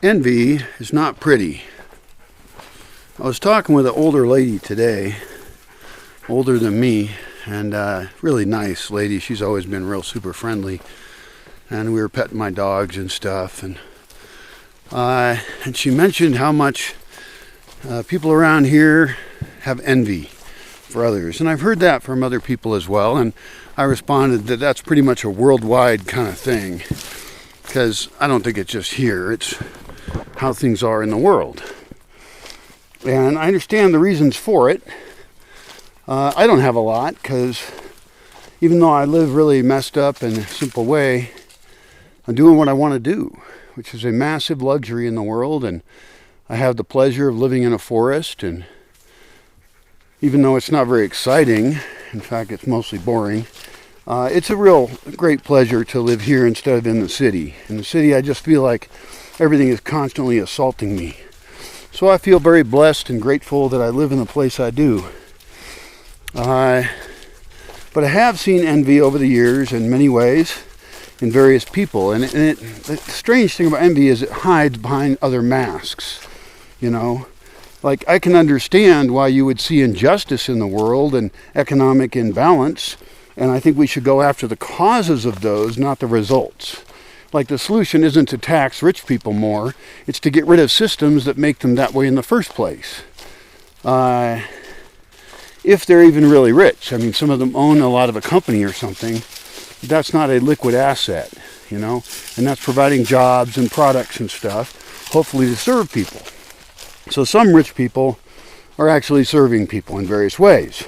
Envy is not pretty. I was talking with an older lady today, older than me, and really nice lady. She's always been real super friendly, and we were petting my dogs and stuff, and she mentioned how much people around here have envy for others, and I've heard that from other people as well, and I responded that that's pretty much a worldwide kind of thing, because I don't think it's just here, it's how things are in the world. And I understand the reasons for it. I don't have a lot, because even though I live really messed up in a simple way, I'm doing what I want to do, which is a massive luxury in the world, and I have the pleasure of living in a forest, and even though it's not very exciting, in fact it's mostly boring, it's a real great pleasure to live here instead of in the city. In the city I just feel like everything is constantly assaulting me. So I feel very blessed and grateful that I live in the place I do. But I have seen envy over the years in many ways in various people. And the strange thing about envy is it hides behind other masks. You know, like I can understand why you would see injustice in the world and economic imbalance. And I think we should go after the causes of those, not the results. Like the solution isn't to tax rich people more, it's to get rid of systems that make them that way in the first place. If they're even really rich. I mean, some of them own a lot of a company or something. That's not a liquid asset, you know, and that's providing jobs and products and stuff, hopefully to serve people. So some rich people are actually serving people in various ways.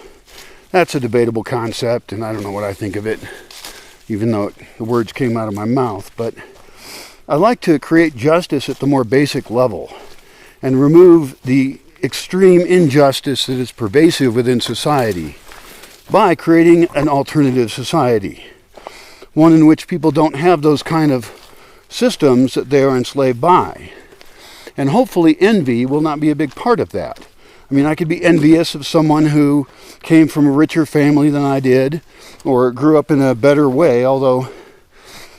That's a debatable concept, and I don't know what I think of it, even though the words came out of my mouth. But I like to create justice at the more basic level and remove the extreme injustice that is pervasive within society by creating an alternative society, one in which people don't have those kind of systems that they are enslaved by. And hopefully envy will not be a big part of that. I mean, I could be envious of someone who came from a richer family than I did, or grew up in a better way, although,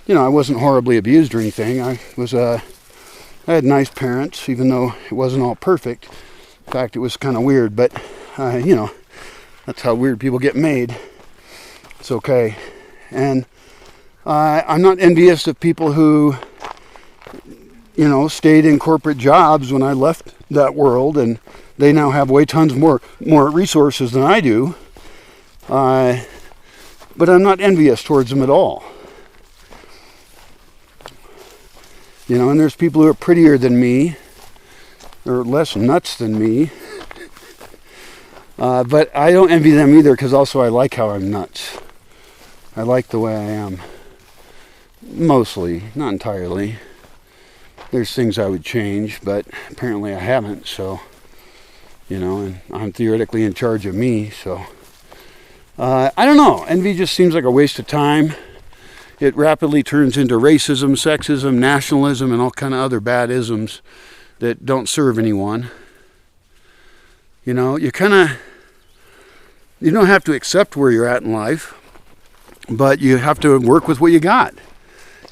you know, I wasn't horribly abused or anything. I had nice parents, even though it wasn't all perfect. In fact, it was kind of weird, but, you know, that's how weird people get made. It's okay. And I'm not envious of people who, you know, stayed in corporate jobs when I left that world, and they now have way tons more resources than I do. But I'm not envious towards them at all. You know, and there's people who are prettier than me, or less nuts than me. But I don't envy them either, because also I like how I'm nuts. I like the way I am. Mostly, not entirely. There's things I would change, but apparently I haven't, so, you know, and I'm theoretically in charge of me, so. I don't know. Envy just seems like a waste of time. It rapidly turns into racism, sexism, nationalism, and all kind of other bad isms that don't serve anyone. You know, you don't have to accept where you're at in life, but you have to work with what you got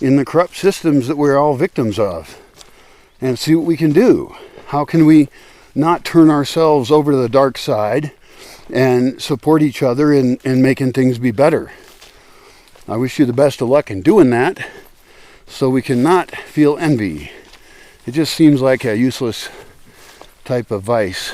in the corrupt systems that we're all victims of and see what we can do. How can we not turn ourselves over to the dark side and support each other in making things be better? I wish you the best of luck in doing that, so we can not feel envy. It just seems like a useless type of vice.